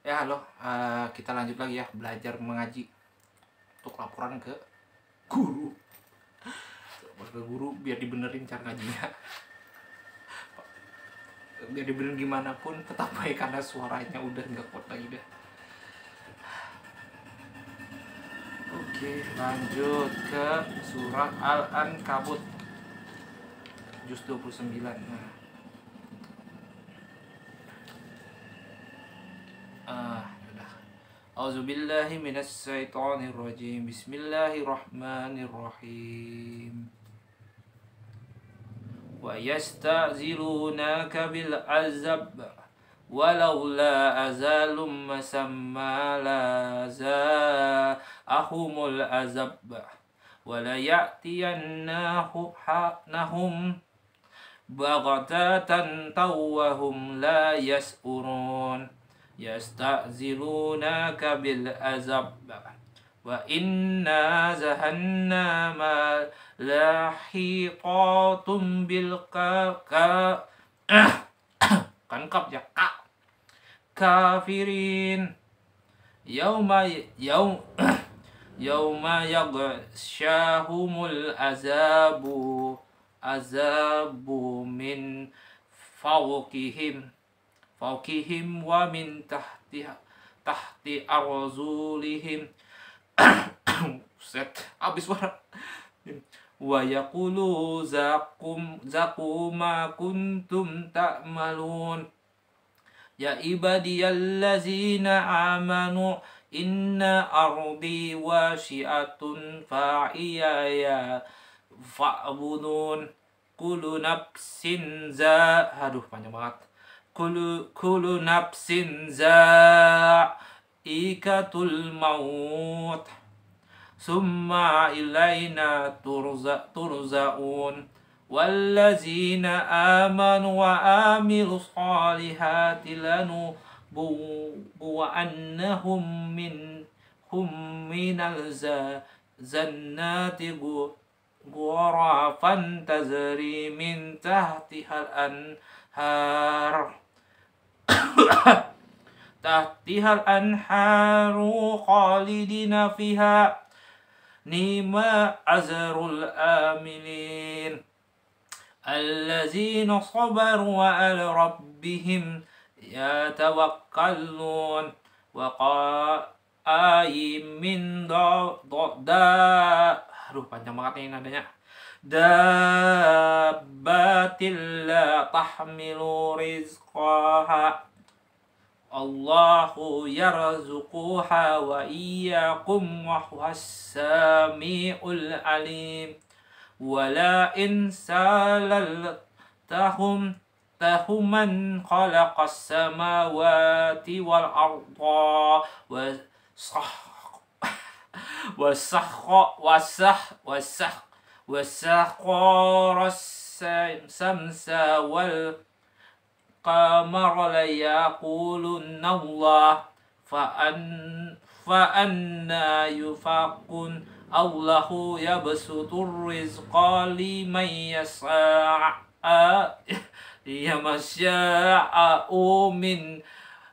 Ya halo, kita lanjut lagi ya belajar mengaji untuk laporan ke guru. Ke guru biar dibenerin cara ngajinya. Biar dibenerin gimana pun tetap baik karena suaranya udah nggak kuat lagi deh. Oke, lanjut ke surat Al-Ankabut juz 29. Nah, udah. Auzubillahi minasyaitonirrajim. Bismillahirrahmanirrahim. Wa yasta'zilunaka bil azab walaula azalum masamma la za'ahumul azab wala ya'tiyannahum baghtatan tawahum la yas'urun yasta'zilunaka bil azab wa inna jahannama lahiqatum bil kankap ya kafirin yauma yaghsyahumul azabu min fawqihim wa min tahti arzulihim. Set abis suara. Wa yaqulu zakuma kuntum ta'malun ya ibadiyallazina amanu inna ardi wasi'atun fa'iyaya fa'budun kullu nafsin panjang banget. Kullu nafsin ikatul maut summa ilaina turza'un wallazina amanu wa amilu salihati lanubuwannahum minal zannati ghurafan tajri min tahtihal anhar anharu khalidina fiha nima azrul amilin allazina sabaru wa ala rabbihim yatawakkalun wa qa'ayim min panjang banget nih nadanya. Dabbatil la tahmilu rizqaha Allahu yarzuquha wa iyyakum wa huwas samiul alim wala in salaltahum man khalaqas samawati wal arda wasakhkharas samsa wal qamara la yaqulunna Allah fa'anna yufakun Allahu yabsutur rizqa liman yasha'u min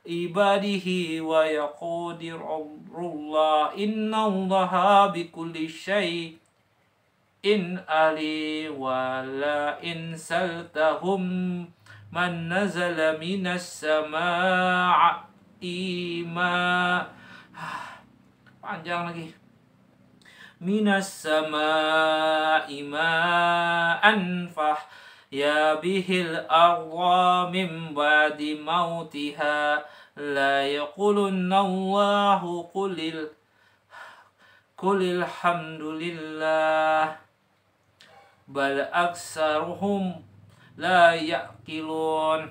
ibadihi wa yaqdirullah innallaha bikulli syai'in ali wa la in saltahum man nazala minas sama'i panjang lagi minas sama'i ma'an ya bihil arwa min ba'di mautiha la yaqulunna Allahu qulil hamdulillah bal aksaruhum la yaqilun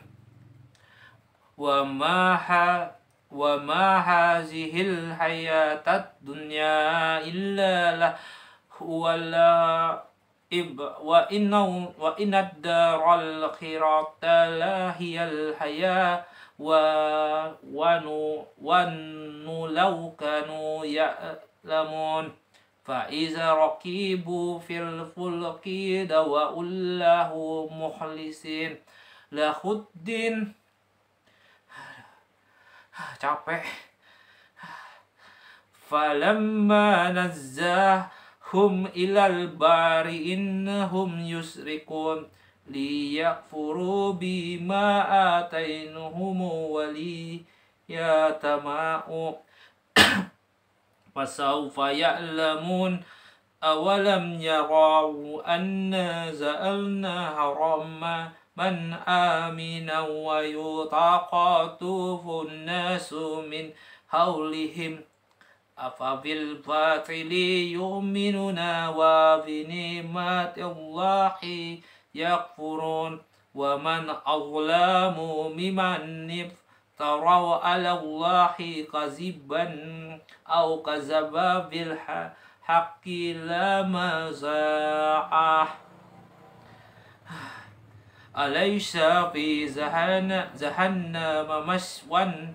wa ma hazihil hayatad dunya illa wa inad daral akhirata la hiyal haya wa law kanu ya'lamun fa iza raqibu fil fulki dawa'ullahu mukhlisin lahuddin capek. Falamma nazzahum ilal bari innahum yusrikun liyakfuru bima atainuhum waliyatama'u fasawfa ya'lamun awalam yarau anna za'alna harama man amina wa yutaqatufu nasu min hawlihim afabil batili yu'minuna wa binimatillahi yakfurun wa man azlamu mimman iftaraw ala Allahi kaziban aw kazaba bil haqqi lama za'ah alaysa fi jahannama maswan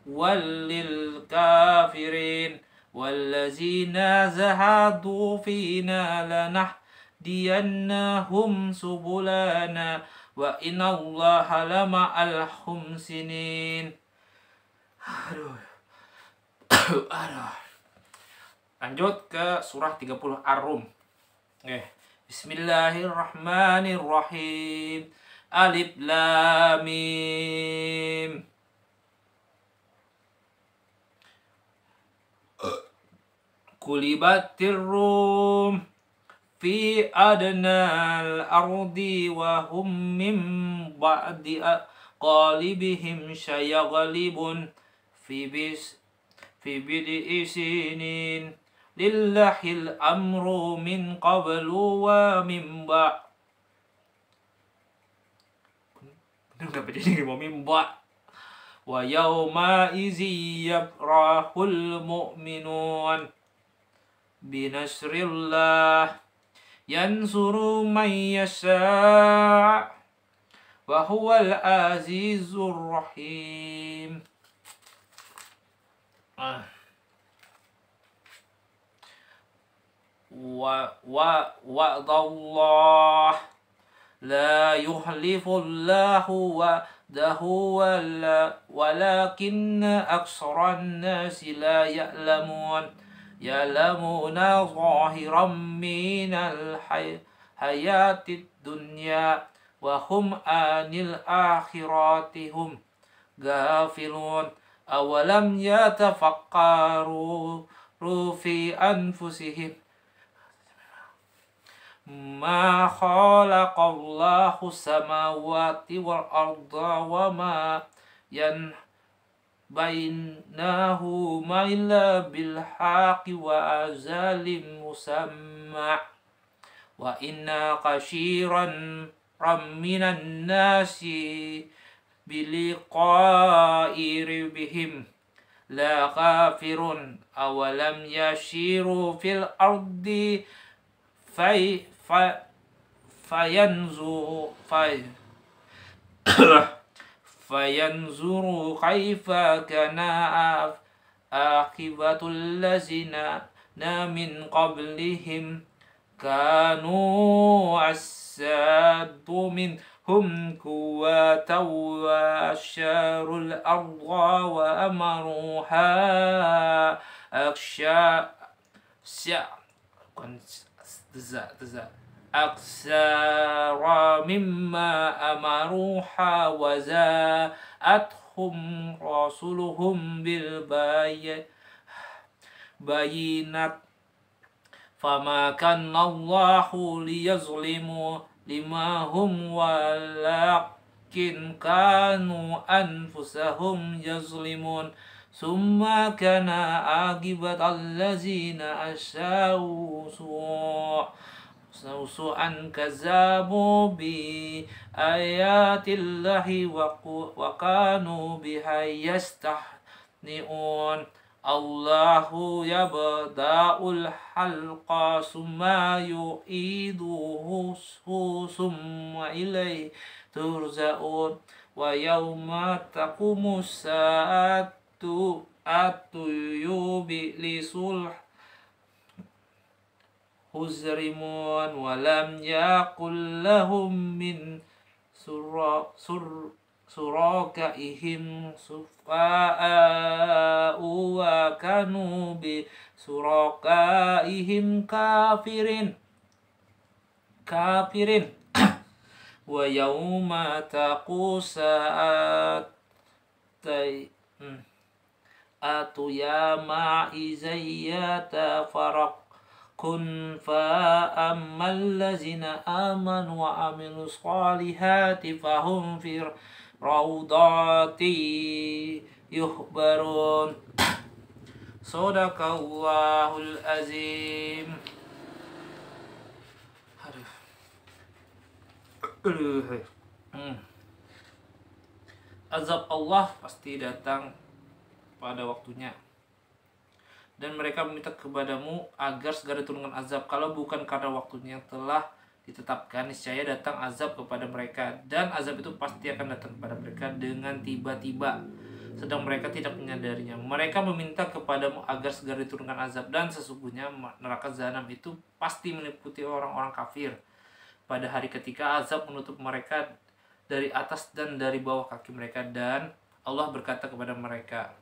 walil kafirin wallazina zahadu fina lanahdiyannahum subulana wa innallaha lama'al muhsinin. Aduh. Lanjut ke surah 30 Ar-Rum. Bismillahirrahmanirrahim. Alif Lam Mim. Kulibatir Rum fi adnal ardi wa hum min ba'di qalibihim sayaghlibun fi bid'i sinin lillahil amru min qablu wa min ba'. Bener gak jadi mau min ba'. Wa yawma izi yabrahul mu'minun binasrillah yansuru man yasha' wa huwal azizur rahim. Wa'dallah la yuhlifullahu wa'dahu walakinna aksaran nasi la ya'lamuna zahiran minal hayatid dunya wa hum anil akhirati hum ghafilun awalam yatafakkaru fi anfusihim ma khalaqallahu samawati wal arda wa ma bainahuma illa bil haqqi wa azalim musamma wa inna kashiran minan nasi biliqa'i rabbihim la kafirun awalam yashiru fil ardi fayanzuru kaifa kana akibatul lazina min qablihim kanu assaddu minhum quwwatan wa asyarul arda wa amaruha aksara mimma amaruha wa za'athum rasuluhum bil bayinat fama kana Allahu liyazlimu limahum walakin kanu anfusahum yazlimun summa kana agibatal lazina asya'u su'an kazabu bi ayatillahi wa kanu biha yastahni'un Allahu yabda'ul halqa summa yu'iduhu summa ilayhi turza'un wa yawma taqumus sa'atu yublisul huzrimun wa lam yakul lahum min surakaihim sufa'u wa kanu bi surakaihim kafirin wa yauma taqu sa'at atu ya ma'izayya faraq kun fa ammal lazina amanu wa amilus salihati fahum fi raudati yuhbarun. Sadaqallahul azim. Azab Allah pasti datang pada waktunya, dan mereka meminta kepadamu agar segera turunkan azab. Kalau bukan karena waktunya yang telah ditetapkan, niscaya datang azab kepada mereka, dan azab itu pasti akan datang kepada mereka dengan tiba-tiba, sedang mereka tidak menyadarinya. Mereka meminta kepadamu agar segera diturunkan azab, dan sesungguhnya neraka jahanam itu pasti meliputi orang-orang kafir. Pada hari ketika azab menutup mereka dari atas dan dari bawah kaki mereka, dan Allah berkata kepada mereka,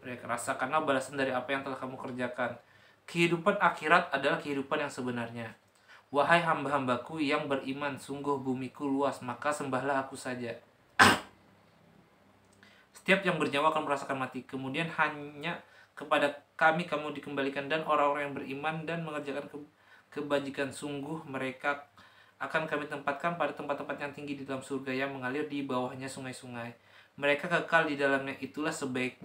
rasakanlah balasan dari apa yang telah kamu kerjakan. Kehidupan akhirat adalah kehidupan yang sebenarnya. Wahai hamba-hambaku yang beriman, sungguh bumiku luas, maka sembahlah aku saja. Setiap yang bernyawa akan merasakan mati, kemudian hanya kepada kami kamu dikembalikan, dan orang-orang yang beriman dan mengerjakan kebajikan, sungguh mereka akan kami tempatkan pada tempat-tempat yang tinggi di dalam surga yang mengalir di bawahnya sungai-sungai. Mereka kekal di dalamnya. Itulah sebaik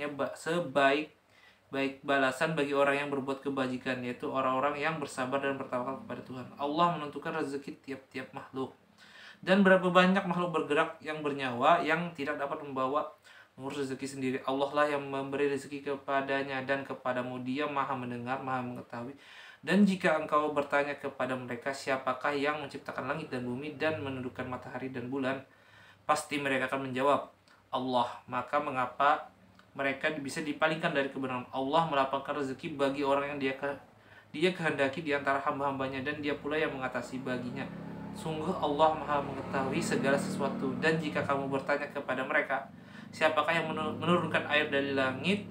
balasan bagi orang yang berbuat kebajikan, yaitu orang-orang yang bersabar dan bertawakal kepada Tuhan. Allah menentukan rezeki tiap-tiap makhluk, dan berapa banyak makhluk bergerak yang bernyawa yang tidak dapat membawa mengurus rezeki sendiri. Allah lah yang memberi rezeki kepadanya, dan kepadamu Dia Maha mendengar, Maha mengetahui. Dan jika engkau bertanya kepada mereka, siapakah yang menciptakan langit dan bumi dan menundukkan matahari dan bulan, pasti mereka akan menjawab, Allah. Maka mengapa mereka bisa dipalingkan dari kebenaran? Allah melapangkan rezeki bagi orang yang dia kehendaki di antara hamba-hambanya, dan Dia pula yang mengatasi baginya. Sungguh Allah Maha mengetahui segala sesuatu. Dan jika kamu bertanya kepada mereka, siapakah yang menurunkan air dari langit,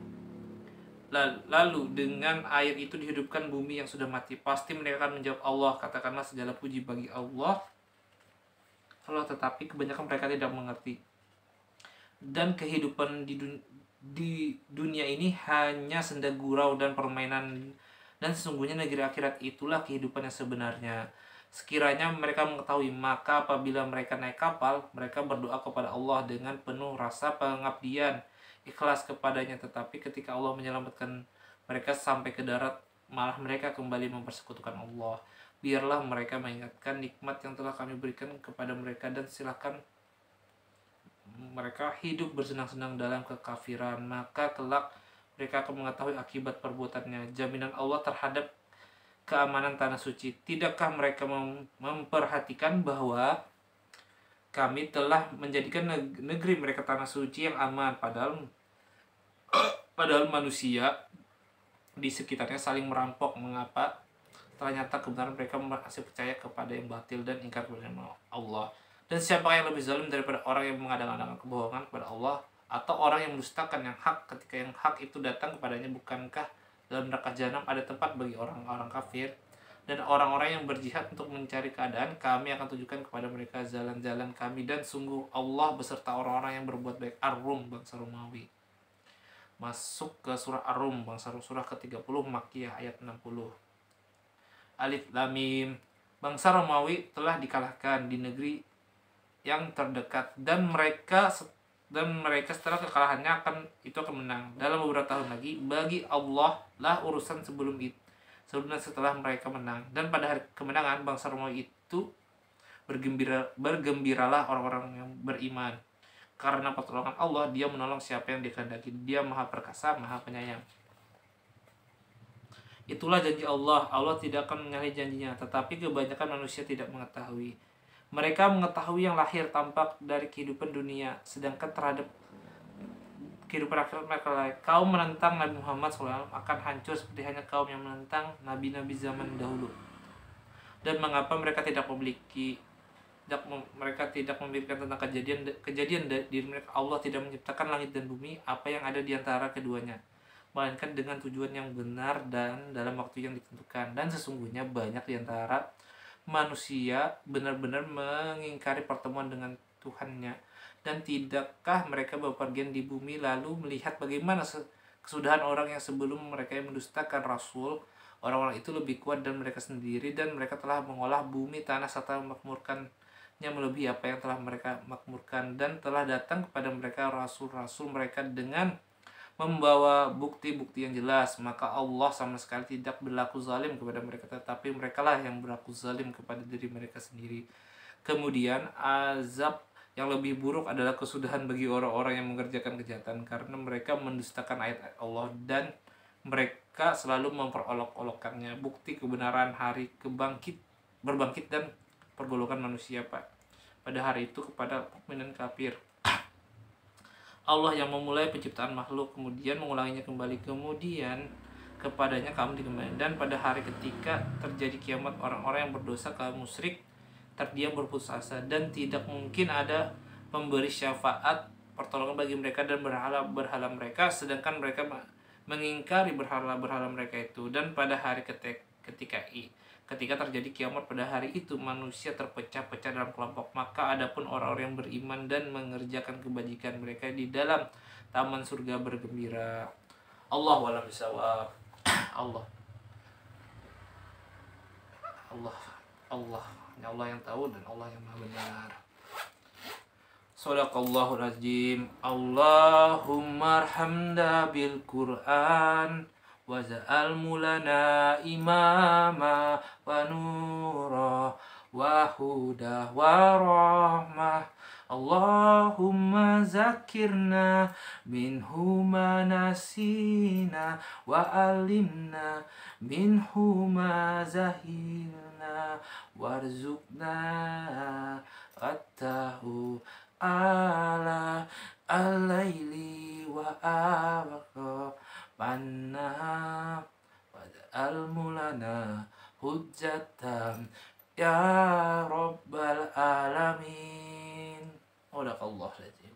lalu dengan air itu dihidupkan bumi yang sudah mati, pasti mereka akan menjawab Allah. Katakanlah segala puji bagi Allah, tetapi kebanyakan mereka tidak mengerti. Dan kehidupan di dunia ini hanya senda gurau dan permainan, dan sesungguhnya negeri akhirat itulah kehidupan yang sebenarnya. Sekiranya mereka mengetahui, maka apabila mereka naik kapal, mereka berdoa kepada Allah dengan penuh rasa pengabdian, ikhlas kepadanya. Tetapi ketika Allah menyelamatkan mereka sampai ke darat, malah mereka kembali mempersekutukan Allah. Biarlah mereka mengingatkan nikmat yang telah kami berikan kepada mereka, dan silakan mereka hidup bersenang-senang dalam kekafiran, maka kelak mereka akan mengetahui akibat perbuatannya. Jaminan Allah terhadap keamanan tanah suci. Tidakkah mereka memperhatikan bahwa kami telah menjadikan negeri mereka tanah suci yang aman, padahal manusia di sekitarnya saling merampok? Mengapa ternyata kebenaran mereka masih percaya kepada yang batil dan ingkar kepada Allah? Dan siapa yang lebih zalim daripada orang yang mengadang-adangkan kebohongan kepada Allah, atau orang yang mendustakan yang hak ketika yang hak itu datang kepadanya? Bukankah dalam neraka jahanam ada tempat bagi orang-orang kafir? Dan orang-orang yang berjihad untuk mencari keadaan, kami akan tunjukkan kepada mereka jalan-jalan kami, dan sungguh Allah beserta orang-orang yang berbuat baik. Ar-Rum, bangsa Romawi. Masuk ke surah Ar-Rum, bangsa surah ke-30, Makkiyah, ayat 60. Alif Lam Mim. Bangsa Romawi telah dikalahkan di negeri yang terdekat, dan mereka setelah kekalahannya akan menang dalam beberapa tahun lagi. Bagi Allah lah urusan sebelum dan setelah mereka menang, dan pada hari kemenangan bangsa Romawi itu bergembiralah orang-orang yang beriman, karena pertolongan Allah. Dia menolong siapa yang dikehendaki. Dia Maha Perkasa, Maha Penyayang. Itulah janji Allah. Allah tidak akan menyalahi janjinya, tetapi kebanyakan manusia tidak mengetahui. Mereka mengetahui yang lahir tampak dari kehidupan dunia, sedangkan terhadap kehidupan akhirat mereka lain. Kaum menentang Nabi Muhammad SAW akan hancur seperti hanya kaum yang menentang nabi-nabi zaman dahulu. Dan mengapa mereka tidak memiliki mereka tidak memikirkan tentang kejadian diri mereka. Allah tidak menciptakan langit dan bumi, apa yang ada di antara keduanya, melainkan dengan tujuan yang benar dan dalam waktu yang ditentukan. Dan sesungguhnya banyak di antara manusia benar-benar mengingkari pertemuan dengan Tuhannya. Dan tidakkah mereka bepergian di bumi lalu melihat bagaimana kesudahan orang yang sebelum mereka yang mendustakan Rasul? Orang-orang itu lebih kuat dan mereka sendiri, dan mereka telah mengolah bumi, tanah, serta memakmurkannya melebihi apa yang telah mereka makmurkan. Dan telah datang kepada mereka rasul-rasul mereka dengan membawa bukti-bukti yang jelas. Maka Allah sama sekali tidak berlaku zalim kepada mereka, tetapi merekalah yang berlaku zalim kepada diri mereka sendiri. Kemudian azab yang lebih buruk adalah kesudahan bagi orang-orang yang mengerjakan kejahatan, karena mereka mendustakan ayat Allah dan mereka selalu memperolok-olokkannya. Bukti kebenaran hari berbangkit dan pergolakan manusia pada hari itu kepada mukmin dan kafir. Allah yang memulai penciptaan makhluk, kemudian mengulanginya kembali, kemudian kepadanya kamu dikembalikan. Dan pada hari ketika terjadi kiamat, orang-orang yang berdosa, kaum musyrik, terdiam berputus asa, dan tidak mungkin ada pemberi syafaat pertolongan bagi mereka dan berhala mereka, sedangkan mereka mengingkari berhala mereka itu. Dan pada hari ketika terjadi kiamat, pada hari itu manusia terpecah-pecah dalam kelompok. Maka adapun orang-orang yang beriman dan mengerjakan kebajikan, mereka di dalam taman surga bergembira. Allahu a'lam bishawab. Allah Allah yang tahu dan Allah yang maha benar. Shadaqallahul azim. Allahumma arhamna bil Qur'an waj'al mulana imama wa nura wa huda wa rahmah. Allahumma zakirna minhu ma nasina wa alimna minhu ma zahilna warzuqna attahu ala al-laili wa abqa manna waj'al mulana hujjatan ya rabbal alamin. Sadaqallahu lazim.